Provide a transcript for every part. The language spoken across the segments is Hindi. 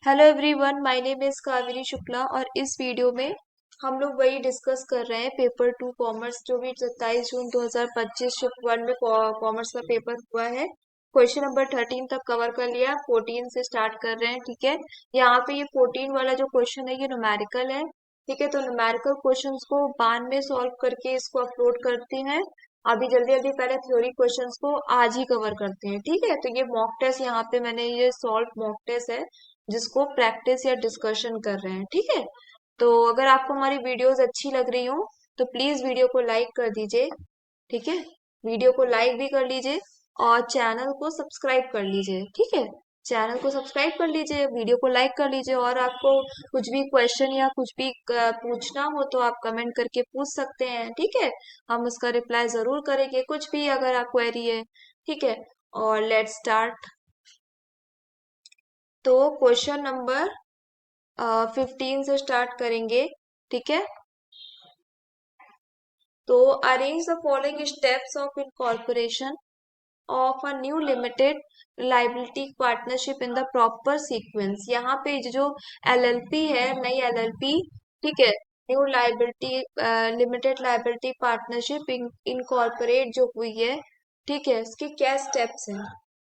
Hello everyone, my name is Kaveri Shukla और इस वीडियो में हम लोग वही डिस्कस कर रहे हैं पेपर 2 कॉमर्स जो भी 27 जून 2025 शिफ्ट 1 में कॉमर्स का पेपर हुआ है। क्वेश्चन नंबर 13 तक कवर कर लिया, 14 से स्टार्ट कर रहे हैं। ठीक है, यहाँ पे ये 14 वाला जो क्वेश्चन है ये न्यूमेरिकल है। ठीक है, तो न्यूमेरिकल क्वेश्चंस को बाद में सॉल्व करके इसको अपलोड करते हैं। अभी जल्दी जल्दी पहले थ्योरी क्वेश्चंस को आज ही कवर करते हैं। ठीक है, तो ये मॉक टेस्ट यहाँ पे मैंने ये सॉल्व मॉक टेस्ट है जिसको प्रैक्टिस या डिस्कशन कर रहे हैं। ठीक है, तो अगर आपको हमारी वीडियोस अच्छी लग रही हो तो प्लीज वीडियो को लाइक कर दीजिए। ठीक है, वीडियो को लाइक भी कर लीजिए और चैनल को सब्सक्राइब कर लीजिए। ठीक है, चैनल को सब्सक्राइब कर लीजिए, वीडियो को लाइक कर लीजिए। और आपको कुछ भी क्वेश्चन या कुछ भी पूछना हो तो आप कमेंट करके पूछ सकते हैं। ठीक है, हम उसका रिप्लाई जरूर करेंगे, कुछ भी अगर आप क्वेरी है। ठीक है, और लेट्स स्टार्ट। तो क्वेश्चन नंबर 15 से स्टार्ट करेंगे। ठीक है, तो arrange the following steps of incorporation of a new limited liability partnership in the proper sequence. यहाँ पे जो एलएलपी है, नई एलएलपी, ठीक है, new liability limited liability partnership incorporate जो हुई है, ठीक है, इसके क्या स्टेप्स हैं।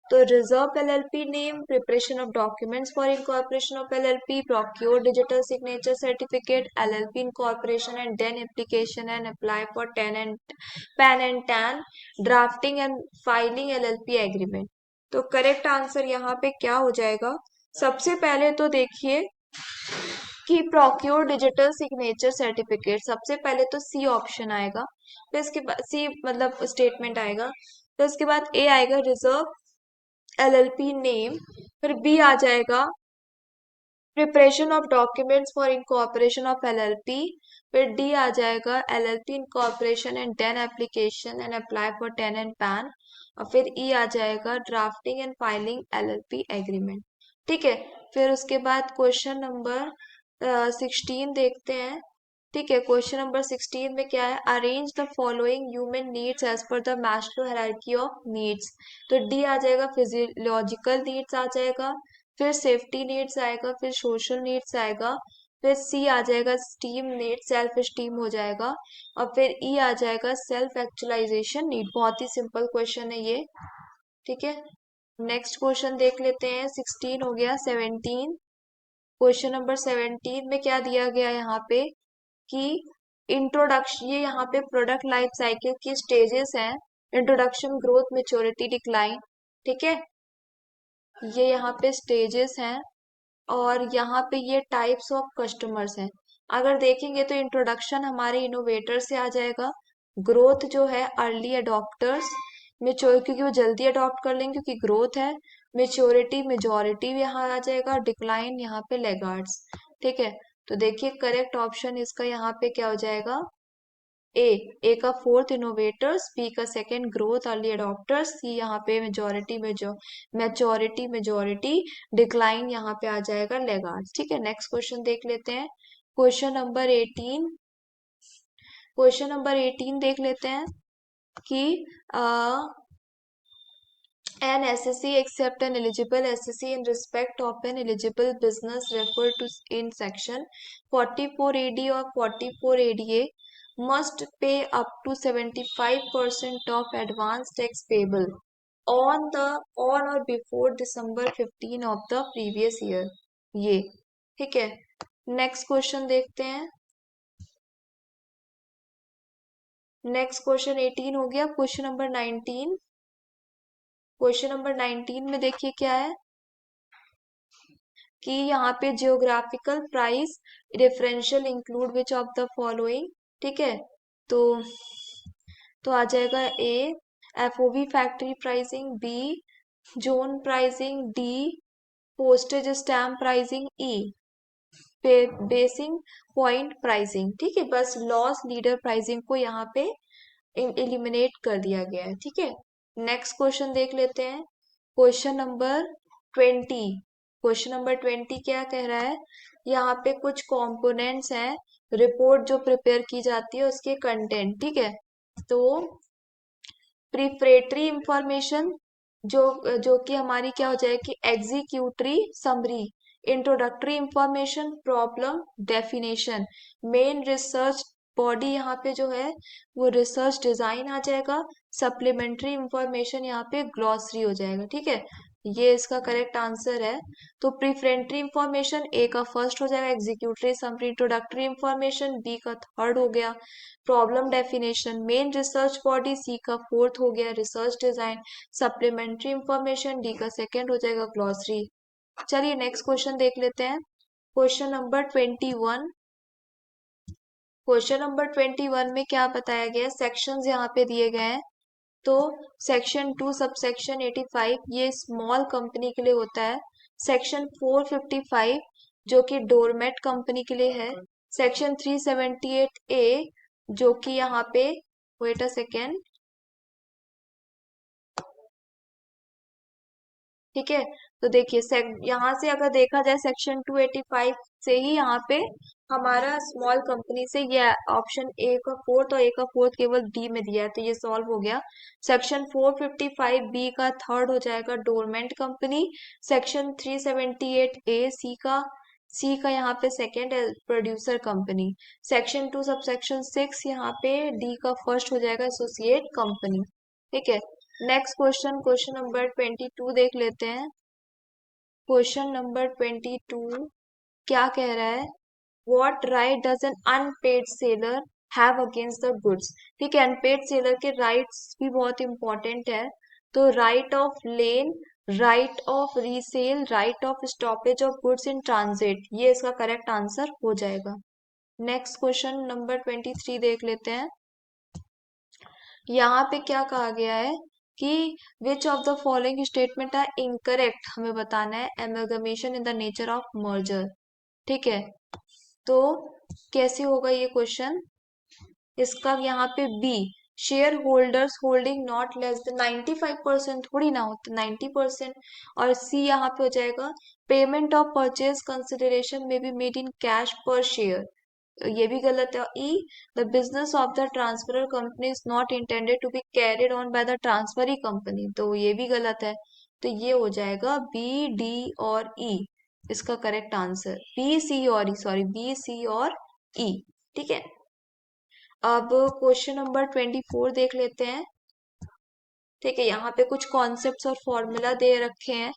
तो reserve LLP name, preparation of documents for incorporation of LLP, procure digital signature certificate, LLP incorporation and then application and apply for PAN and TAN, drafting and filing LLP agreement. तो करेक्ट आंसर यहाँ पे क्या हो जाएगा। सबसे पहले तो देखिए कि प्रोक्योर डिजिटल सिग्नेचर सर्टिफिकेट, सबसे पहले तो सी ऑप्शन आएगा, फिर इसके बाद सी मतलब स्टेटमेंट आएगा, फिर उसके बाद ए आएगा रिजर्व एलएलपी नेम, फिर बी आ जाएगा preparation of documents for incorporation of LLP, फिर डी आ जाएगा LLP incorporation and then application and apply for TAN and PAN, और फिर ई आ जाएगा drafting and filing LLP agreement. ठीक है, फिर उसके बाद क्वेश्चन नंबर 16 देखते हैं। ठीक है, क्वेश्चन नंबर 16 में क्या है, arrange the following human needs as per the Maslow hierarchy of needs. तो डी आ जाएगा फिजियोलॉजिकल नीड्स आ जाएगा, फिर सेफ्टी नीड्स आएगा, फिर सोशल नीड्स आएगा, फिर सी आ जाएगा स्टीम नीड, सेल्फ स्टीम हो जाएगा, और फिर ई आ जाएगा सेल्फ एक्चुअलाइजेशन नीड। बहुत ही सिंपल क्वेश्चन है ये। ठीक है, नेक्स्ट क्वेश्चन देख लेते हैं। 16 हो गया, 17। क्वेश्चन नंबर 17 में क्या दिया गया यहाँ पे कि इंट्रोडक्शन, ये यहाँ पे प्रोडक्ट लाइफ साइकिल की स्टेजेस हैं, इंट्रोडक्शन, ग्रोथ, मेच्योरिटी, डिक्लाइन। ठीक है, ये यहाँ पे स्टेजेस हैं और यहाँ पे ये टाइप्स ऑफ कस्टमर्स हैं। अगर देखेंगे तो इंट्रोडक्शन हमारे इनोवेटर से आ जाएगा, ग्रोथ जो है अर्ली अडॉप्टर्स, मेच्योर क्योंकि वो जल्दी अडॉप्ट कर लेंगे क्योंकि ग्रोथ है, मेच्योरिटी मेजॉरिटी यहाँ आ जाएगा, डिक्लाइन यहाँ पे लेगार्ड्स। ठीक है, तो देखिए करेक्ट ऑप्शन इसका यहाँ पे क्या हो जाएगा, ए। ए का फोर्थ इनोवेटर्स, बी का सेकंड ग्रोथ अर्ली अडॉप्टर्स, सी यहाँ पे मेजोरिटी मेजोरिटी, डिक्लाइन यहाँ पे आ जाएगा लेगार्ड्स। ठीक है, नेक्स्ट क्वेश्चन देख लेते हैं। क्वेश्चन नंबर 18, क्वेश्चन नंबर 18 देख लेते हैं कि an SSE except an eligible SSE in respect of an eligible business referred to in section 44 AD or 44 ADA must pay up to 75% of advance tax payable on or before December 15 of the previous year। ये ठीक है, नेक्स्ट क्वेश्चन देखते हैं। नेक्स्ट क्वेश्चन 18 हो गया, क्वेश्चन नंबर 19। क्वेश्चन नंबर 19 में देखिए क्या है कि यहाँ पे geographical price differential include which of the following. ठीक है, तो आ जाएगा A FOB factory pricing, B zone pricing, D postage stamp pricing, E basing point pricing. ठीक है, बस लॉस लीडर प्राइसिंग को यहाँ पे एलिमिनेट कर दिया गया है। ठीक है, नेक्स्ट क्वेश्चन देख लेते हैं। क्वेश्चन नंबर 20, क्वेश्चन नंबर 20 क्या कह रहा है, यहाँ पे कुछ कंपोनेंट्स हैं, रिपोर्ट जो प्रिपेयर की जाती है उसके कंटेंट। ठीक है, तो प्रिपरेटरी इंफॉर्मेशन जो जो कि हमारी क्या हो जाएगी, executory summary introductory information, problem, definition, main research body यहाँ पे जो है वो रिसर्च डिजाइन आ जाएगा, सप्लीमेंट्री इंफॉर्मेशन यहाँ पे ग्लॉसरी हो जाएगा। ठीक है, ये इसका करेक्ट आंसर है। तो प्रीफ्रेंटरी इंफॉर्मेशन ए का फर्स्ट हो जाएगा, executive summary, introductory information B का थर्ड हो गया, problem definition, main research body C का फोर्थ हो गया, research design, supplementary information D का सेकेंड हो जाएगा, ग्लॉसरी। चलिए नेक्स्ट क्वेश्चन देख लेते हैं। Question number 21। क्वेश्चन नंबर 21 में क्या बताया गया है, सेक्शंस यहाँ पे दिए गए हैं। तो सेक्शन 2 सबसेक्शन 85 ये स्मॉल कंपनी के लिए होता है। सेक्शन 455 जो कि डोरमेट कंपनी के लिए है। सेक्शन 378 ए जो कि यहाँ पे, वेट अ सेकेंड, ठीक है। तो देखिए यहाँ से अगर देखा जाए सेक्शन 285 से ही यहाँ पे हमारा स्मॉल कंपनी से ये ऑप्शन ए का फोर्थ और ए का फोर्थ केवल डी में दिया है, तो ये सॉल्व हो गया। सेक्शन 455 बी का थर्ड हो जाएगा डोरमेंट कंपनी। सेक्शन 378 ए सी का यहाँ पे सेकेंड है producer company. Section 2 sub section 6 यहाँ पे डी का फर्स्ट हो जाएगा एसोसिएट कंपनी। ठीक है, नेक्स्ट क्वेश्चन, क्वेश्चन नंबर 22 देख लेते हैं। क्वेश्चन नंबर 22 क्या कह रहा है, what right does an unpaid seller have against the goods. ठीक है, अनपेड सेलर के राइट्स भी बहुत इंपॉर्टेंट है। तो right of lane, right of resale, right of stoppage of goods in transit, ये इसका करेक्ट आंसर हो जाएगा। नेक्स्ट क्वेश्चन नंबर 23 देख लेते हैं। यहाँ पे क्या कहा गया है कि which of the following statement are incorrect, हमें बताना है, amalgamation in the nature of merger. ठीक है, तो कैसे होगा ये क्वेश्चन, इसका यहाँ पे B, share holders holding not less than 95% थोड़ी ना होता 90%। और सी यहाँ पे हो जाएगा पेमेंट ऑफ परचेज कंसिडरेशन में बी मेड इन कैश पर शेयर, ये भी गलत है। E, the business of the transferor company is not intended to be carried on by the transferee company, तो ये भी गलत है। तो ये हो जाएगा बी, डी और ई, इसका करेक्ट आंसर बी, सी और ई, सॉरी बी, सी और ई। ठीक है, अब क्वेश्चन नंबर 24 देख लेते हैं। ठीक है, यहाँ पे कुछ कॉन्सेप्ट्स और फॉर्मूला दे रखे हैं।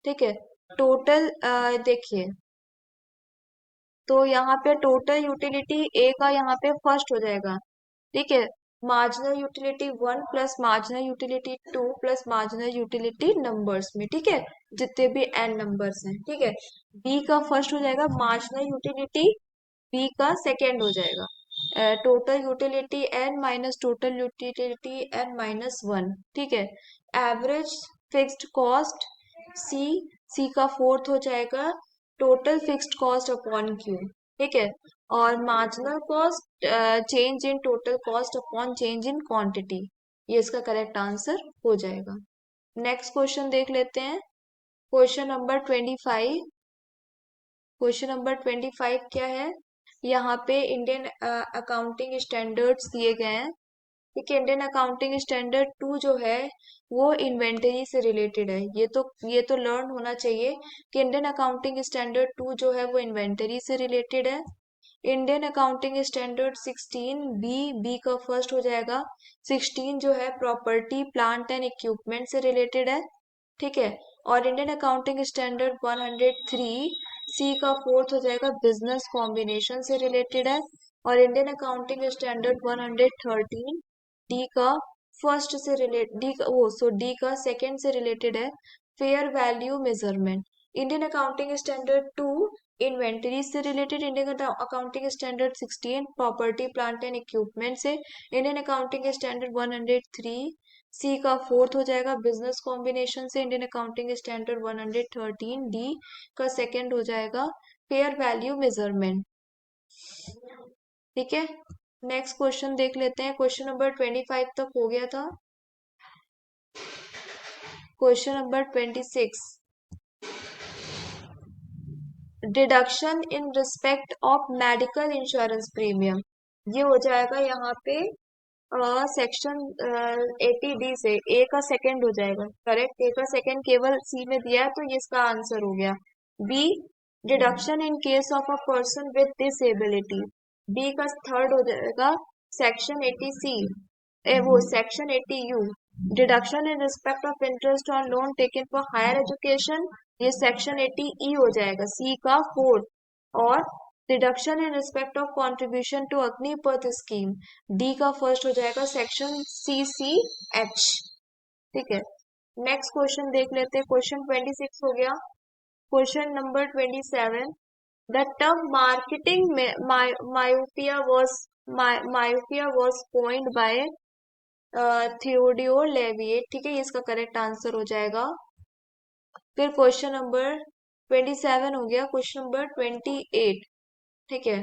ठीक है, टोटल देखिए, तो यहाँ पे टोटल यूटिलिटी ए का यहाँ पे फर्स्ट हो जाएगा। ठीक है, marginal utility 1 plus marginal utility 2 plus marginal utility numbers में, ठीक है, जितने भी एन नंबर्स हैं। ठीक है, बी का फर्स्ट हो जाएगा मार्जिनल यूटिलिटी, बी का सेकेंड हो जाएगा total utility N minus total utility N minus 1। ठीक है, average fixed cost C, C का फोर्थ हो जाएगा total fixed cost upon Q. ठीक है, और marginal cost change in total cost upon change in quantity, ये इसका करेक्ट आंसर हो जाएगा। नेक्स्ट क्वेश्चन देख लेते हैं, क्वेश्चन नंबर 25। क्वेश्चन नंबर 25 क्या है, यहाँ पे इंडियन अकाउंटिंग स्टैंडर्ड्स दिए गए हैं। ठीक है, इंडियन अकाउंटिंग स्टैंडर्ड 2 जो है वो इन्वेंटरी से रिलेटेड है। ये तो लर्न होना चाहिए कि इंडियन अकाउंटिंग स्टैंडर्ड 2 जो है वो इन्वेंटरी से रिलेटेड है। Indian accounting standard 16 B, B का फर्स्ट हो जाएगा। 16 जो है प्रॉपर्टी प्लांट एंड इक्विपमेंट से रिलेटेड है। ठीक है, और इंडियन अकाउंटिंग स्टैंडर्ड 103 सी का फोर्थ हो जाएगा बिजनेस कॉम्बिनेशन से रिलेटेड है। और इंडियन अकाउंटिंग स्टैंडर्ड 113 डी का फर्स्ट से रिलेट डी का वो सो डी का सेकंड से रिलेटेड है, fair value measurement. Indian accounting standard 2 inventory से related, Indian accounting standard 16 property plant and equipment से, इंडियन अकाउंटिंग स्टैंडर्ड 103 सी का फोर्थ हो जाएगा बिजनेस कॉम्बिनेशन से, इंडियन अकाउंटिंग स्टैंडर्ड 113 डी का सेकंड हो जाएगा फेयर वैल्यू मेजरमेंट। ठीक है, नेक्स्ट क्वेश्चन देख लेते हैं। क्वेश्चन नंबर 25 तक हो गया था। Question number 26, deduction in respect of medical insurance premium, ये हो जाएगा यहाँ पे सेक्शन 80 डी से, ए का सेकंड हो जाएगा करेक्ट, ए का सेकंड केवल सी में दिया है तो ये इसका आंसर हो गया। B, deduction in case of a person with disability. D का थर्ड हो जाएगा सेक्शन 80 सी, वो section 80 U. Deduction in respect of interest on loan taken for higher education, ये सेक्शन 80 ई हो जाएगा, सी का फोर्थ। और deduction in respect of contribution to Agnipath scheme, D का फर्स्ट हो जाएगा, सेक्शन CC H। ठीक है, नेक्स्ट क्वेश्चन देख लेते हैं। क्वेश्चन 26 हो गया। Question number 27, the term marketing myopia was coined by थियोडियोर लेविएट। ठीक है, ये इसका करेक्ट आंसर हो जाएगा। फिर क्वेश्चन नंबर 27 हो गया। क्वेश्चन नंबर 28, ठीक है,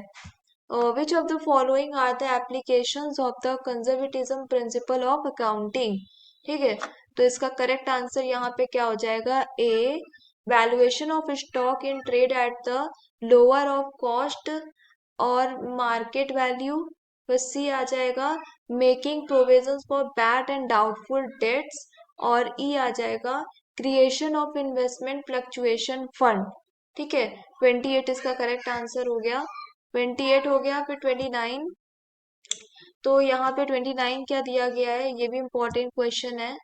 which of the following are the applications of the conservatism principle of accounting. ठीक है, तो इसका करेक्ट आंसर यहाँ पे क्या हो जाएगा, A valuation of stock in trade at the lower of cost और मार्केट वैल्यू। फिर सी आ जाएगा making provisions for bad and doubtful debts. और ई आ जाएगा creation of investment fluctuation fund. ठीक है, 28 इसका करेक्ट आंसर हो गया। 28 हो गया। फिर 29, तो यहाँ पे 29 क्या दिया गया है, ये भी इम्पोर्टेंट क्वेश्चन है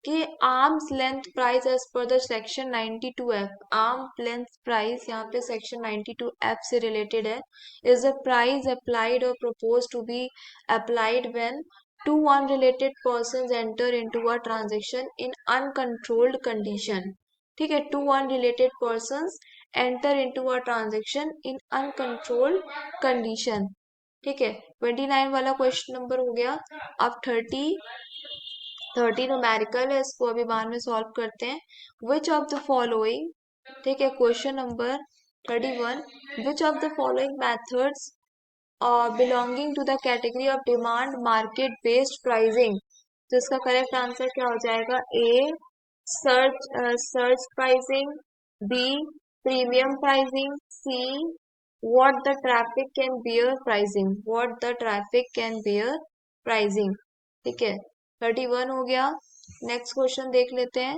कि arms length price as per the section 92F। Arm length price यहाँ पे सेक्शन 92F से रिलेटेड है। Is the price applied or propose to be applied when two unrelated persons enter into a transaction in uncontrolled condition. ठीक है, two unrelated persons enter into a transaction in uncontrolled condition. ठीक है, 29 वाला क्वेश्चन नंबर हो गया। अब 30 न्यूमेरिकल है, इसको अभी बाद में सॉल्व करते हैं। विच ऑफ द फॉलोइंग, ठीक है, question number 31, which of the following methods belonging to the category of demand market based pricing. तो इसका करेक्ट आंसर क्या हो जाएगा, A search pricing, B premium pricing, C what the traffic can bear pricing, what the traffic can bear pricing। ठीक है, 31 हो गया। नेक्स्ट क्वेश्चन देख लेते हैं।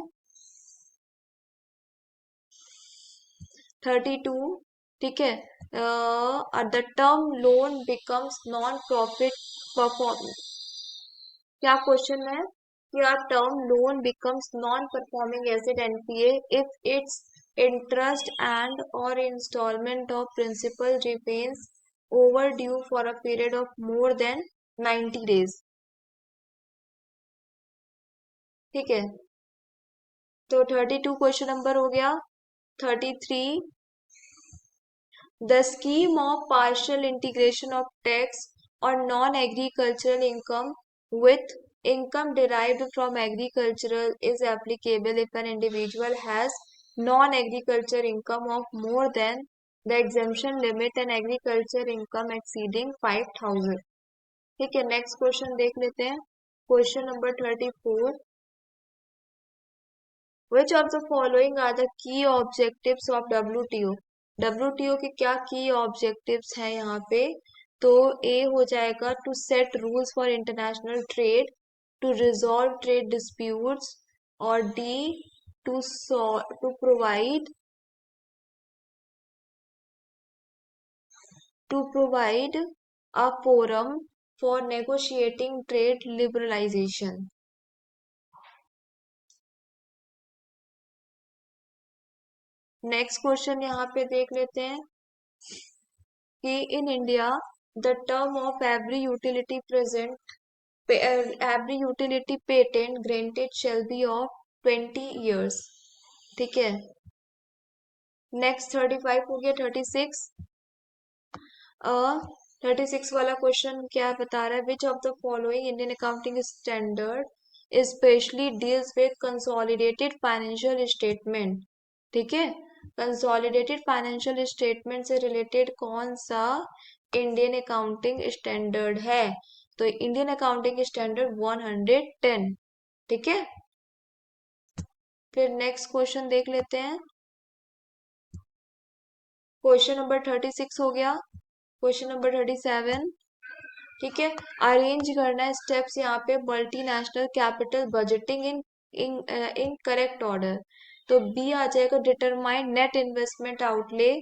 32, ठीक है, the term loan becomes non profit perform, क्या क्वेश्चन है कि a term loan becomes non-performing asset NPA if its interest and or installment of principal remains overdue for a period of more than 90 days। ठीक है, तो 32 क्वेश्चन नंबर हो गया। 33, the scheme of partial integration of tax on non-agricultural income with income derived from agricultural is applicable if an individual has non-agriculture income of more than the exemption limit and agriculture income exceeding 5,000। ठीक है, नेक्स्ट क्वेश्चन देख लेते हैं। Question number 34, which of the following are the key objectives of WTO। WTO के क्या की ऑब्जेक्टिव्स हैं यहाँ पे, तो ए हो जाएगा to set rules for international trade, to resolve trade disputes, और D to provide a forum for negotiating trade liberalisation. Next question यहाँ पे देख लेते हैं कि in India the term of every utility patent granted shall be of 20 years। ठीक है, नेक्स्ट 35 हो गया। 36, 36 वाला क्वेश्चन क्या बता रहा है, which of the following Indian accounting standard specially deals with consolidated financial statement. ठीक है, कंसोलिडेटेड फाइनेंशियल स्टेटमेंट से रिलेटेड कौन सा इंडियन अकाउंटिंग स्टैंडर्ड है, तो इंडियन अकाउंटिंग स्टैंडर्ड 110। ठीक है, फिर नेक्स्ट क्वेश्चन देख लेते हैं। क्वेश्चन नंबर 36 हो गया। क्वेश्चन नंबर 37, ठीक है, अरेंज करना है स्टेप्स यहाँ पे multinational capital budgeting in in correct order. तो बी आ जाएगा डिटरमाइन नेट इन्वेस्टमेंट आउटले,